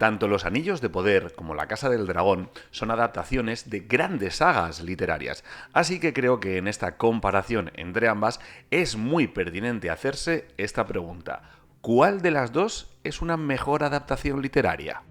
Tanto Los Anillos de Poder como La Casa del Dragón son adaptaciones de grandes sagas literarias, así que creo que en esta comparación entre ambas es muy pertinente hacerse esta pregunta: ¿cuál de las dos es una mejor adaptación literaria?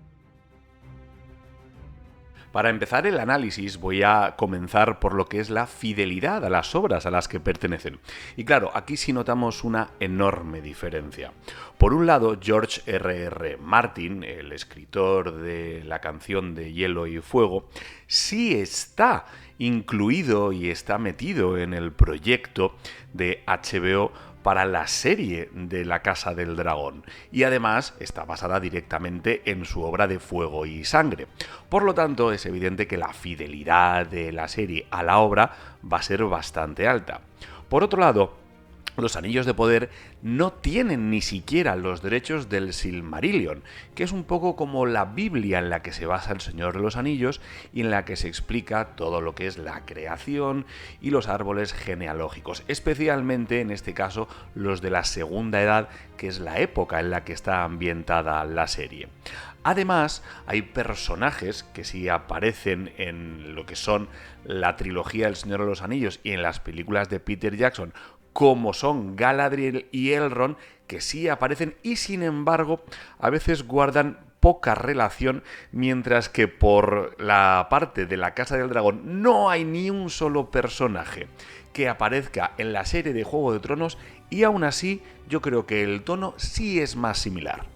Para empezar el análisis voy a comenzar por lo que es la fidelidad a las obras a las que pertenecen. Y claro, aquí sí notamos una enorme diferencia. Por un lado, George R.R. Martin, el escritor de la canción de Hielo y Fuego, sí está incluido y está metido en el proyecto de HBO para la serie de La Casa del Dragón, y además está basada directamente en su obra de Fuego y Sangre. Por lo tanto, es evidente que la fidelidad de la serie a la obra va a ser bastante alta. Por otro lado, los Anillos de Poder no tienen ni siquiera los derechos del Silmarillion, que es un poco como la Biblia en la que se basa el Señor de los Anillos y en la que se explica todo lo que es la creación y los árboles genealógicos, especialmente en este caso los de la Segunda Edad, que es la época en la que está ambientada la serie. Además, hay personajes que sí aparecen en lo que son la trilogía del Señor de los Anillos y en las películas de Peter Jackson, como son Galadriel y Elrond, que sí aparecen y sin embargo a veces guardan poca relación, mientras que por la parte de la Casa del Dragón no hay ni un solo personaje que aparezca en la serie de Juego de Tronos, y aún así yo creo que el tono sí es más similar.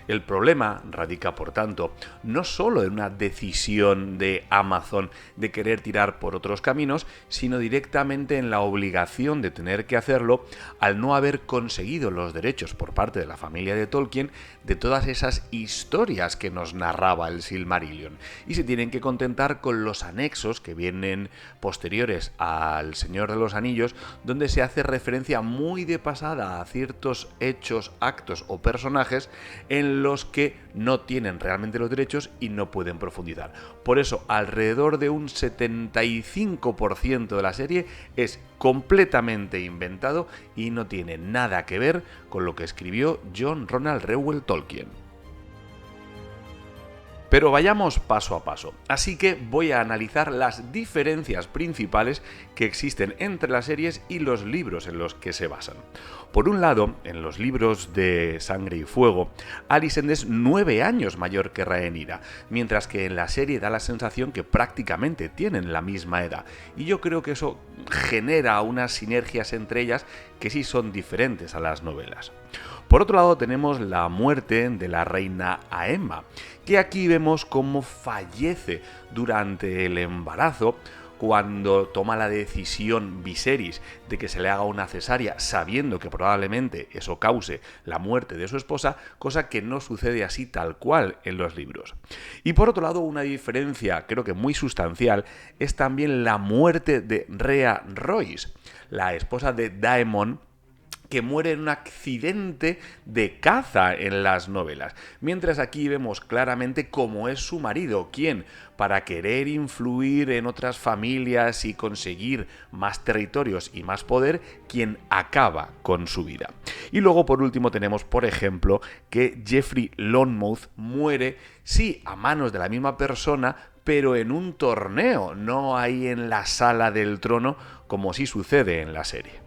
El problema radica, por tanto, no solo en una decisión de Amazon de querer tirar por otros caminos, sino directamente en la obligación de tener que hacerlo al no haber conseguido los derechos por parte de la familia de Tolkien de todas esas historias que nos narraba el Silmarillion, y se tienen que contentar con los anexos que vienen posteriores al Señor de los Anillos, donde se hace referencia muy de pasada a ciertos hechos, actos o personajes en los que no tienen realmente los derechos y no pueden profundizar. Por eso, alrededor de un 75% de la serie es completamente inventado y no tiene nada que ver con lo que escribió John Ronald Reuel Tolkien. Pero vayamos paso a paso, así que voy a analizar las diferencias principales que existen entre las series y los libros en los que se basan. Por un lado, en los libros de Sangre y Fuego, Alicent es 9 años mayor que Rhaenyra, mientras que en la serie da la sensación que prácticamente tienen la misma edad, y yo creo que eso genera unas sinergias entre ellas que sí son diferentes a las novelas. Por otro lado, tenemos la muerte de la reina Aemma, que aquí vemos cómo fallece durante el embarazo, cuando toma la decisión Viserys de que se le haga una cesárea, sabiendo que probablemente eso cause la muerte de su esposa, cosa que no sucede así tal cual en los libros. Y por otro lado, una diferencia creo que muy sustancial es también la muerte de Rhea Royce, la esposa de Daemon, que muere en un accidente de caza en las novelas, mientras aquí vemos claramente cómo es su marido quien, para querer influir en otras familias y conseguir más territorios y más poder, quien acaba con su vida. Y luego, por último, tenemos, por ejemplo, que Joffrey Lonmouth muere, sí, a manos de la misma persona, pero en un torneo, no ahí en la sala del trono, como sí sucede en la serie.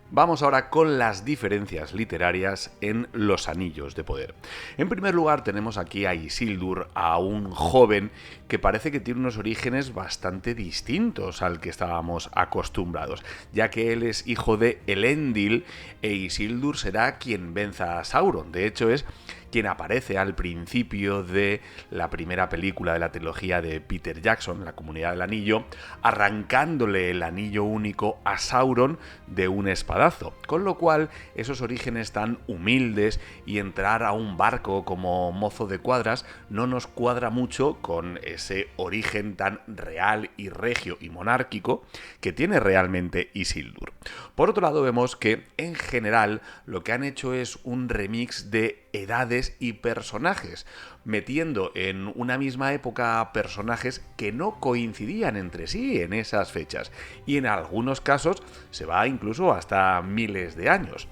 Vamos ahora con las diferencias literarias en Los Anillos de Poder. En primer lugar, tenemos aquí a Isildur, a un joven que parece que tiene unos orígenes bastante distintos al que estábamos acostumbrados, ya que él es hijo de Elendil e Isildur será quien venza a Sauron. De hecho, es quien aparece al principio de la primera película de la trilogía de Peter Jackson, La Comunidad del Anillo, arrancándole el anillo único a Sauron de un espadazo, con lo cual esos orígenes tan humildes y entrar a un barco como mozo de cuadras no nos cuadra mucho con ese origen tan real y regio y monárquico que tiene realmente Isildur. Por otro lado, vemos que en general lo que han hecho es un remix de edades y personajes, metiendo en una misma época personajes que no coincidían entre sí en esas fechas, y en algunos casos se va incluso hasta miles de años.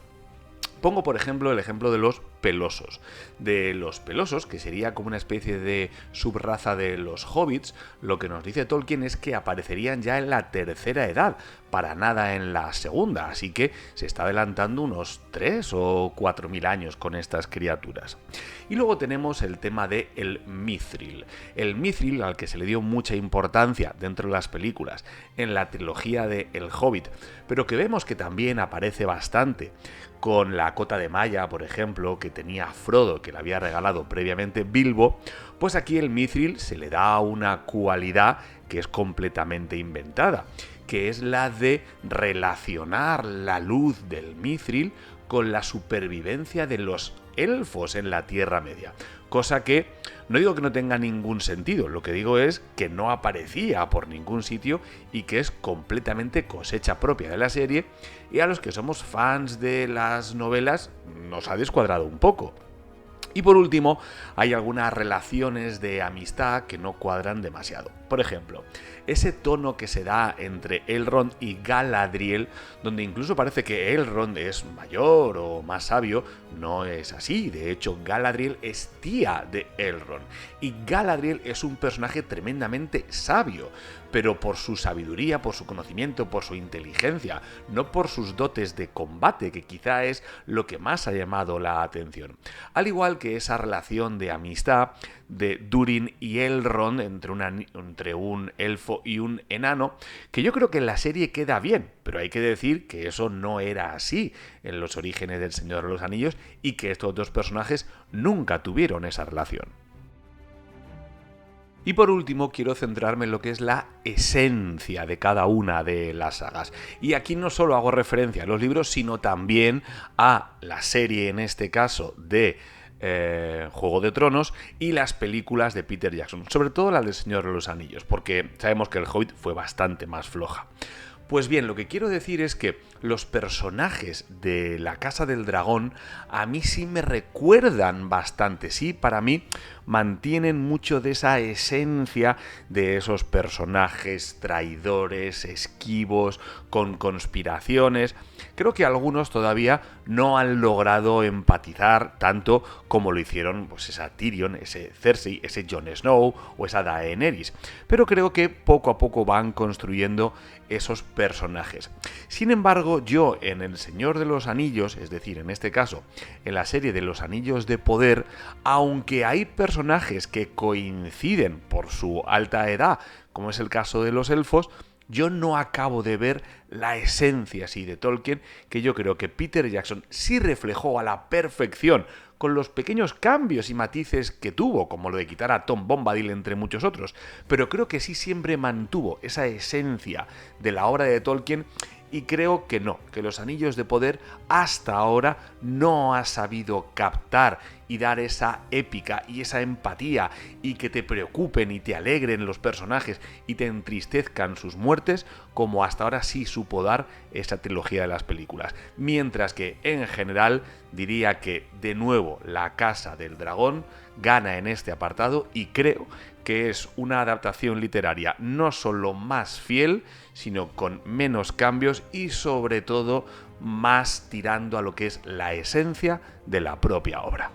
Pongo, por ejemplo, el ejemplo de los pelosos. De los pelosos, que sería como una especie de subraza de los hobbits, lo que nos dice Tolkien es que aparecerían ya en la tercera edad, para nada en la segunda, así que se está adelantando unos 3 o 4.000 años con estas criaturas. Y luego tenemos el tema de el mithril. El mithril, al que se le dio mucha importancia dentro de las películas, en la trilogía de El Hobbit, pero que vemos que también aparece bastante con la cota de malla, por ejemplo, que tenía Frodo, que le había regalado previamente Bilbo, pues aquí el mithril se le da una cualidad que es completamente inventada, que es la de relacionar la luz del mithril con la supervivencia de los elfos en la Tierra Media. Cosa que no digo que no tenga ningún sentido, lo que digo es que no aparecía por ningún sitio y que es completamente cosecha propia de la serie, y a los que somos fans de las novelas nos ha descuadrado un poco. Y por último, hay algunas relaciones de amistad que no cuadran demasiado. Por ejemplo, ese tono que se da entre Elrond y Galadriel, donde incluso parece que Elrond es mayor o más sabio, no es así. De hecho, Galadriel es tía de Elrond. Y Galadriel es un personaje tremendamente sabio, pero por su sabiduría, por su conocimiento, por su inteligencia, no por sus dotes de combate, que quizá es lo que más ha llamado la atención. Al igual que esa relación de amistad de Durin y Elrond entre un elfo y un enano, que yo creo que en la serie queda bien, pero hay que decir que eso no era así en los orígenes del Señor de los Anillos y que estos dos personajes nunca tuvieron esa relación. Y por último, quiero centrarme en lo que es la esencia de cada una de las sagas. Y aquí no solo hago referencia a los libros, sino también a la serie, en este caso, de Juego de Tronos y las películas de Peter Jackson, sobre todo la del Señor de los Anillos, porque sabemos que El Hobbit fue bastante más floja. Pues bien, lo que quiero decir es que los personajes de la Casa del Dragón a mí sí me recuerdan bastante, sí, para mí mantienen mucho de esa esencia de esos personajes traidores, esquivos, con conspiraciones. Creo que algunos todavía no han logrado empatizar tanto como lo hicieron pues esa Tyrion, ese Cersei, ese Jon Snow o esa Daenerys. Pero creo que poco a poco van construyendo esos personajes. Sin embargo, yo en El Señor de los Anillos, es decir, en este caso, en la serie de Los Anillos de Poder, aunque hay personajes que coinciden por su alta edad, como es el caso de los elfos, yo no acabo de ver la esencia así de Tolkien, que yo creo que Peter Jackson sí reflejó a la perfección, con los pequeños cambios y matices que tuvo, como lo de quitar a Tom Bombadil entre muchos otros, pero creo que sí siempre mantuvo esa esencia de la obra de Tolkien. Y creo que no, que Los Anillos de Poder hasta ahora no ha sabido captar y dar esa épica y esa empatía y que te preocupen y te alegren los personajes y te entristezcan sus muertes como hasta ahora sí supo dar esa trilogía de las películas. Mientras que en general diría que de nuevo La Casa del Dragón gana en este apartado y creo que es una adaptación literaria no solo más fiel, sino con menos cambios y sobre todo más tirando a lo que es la esencia de la propia obra.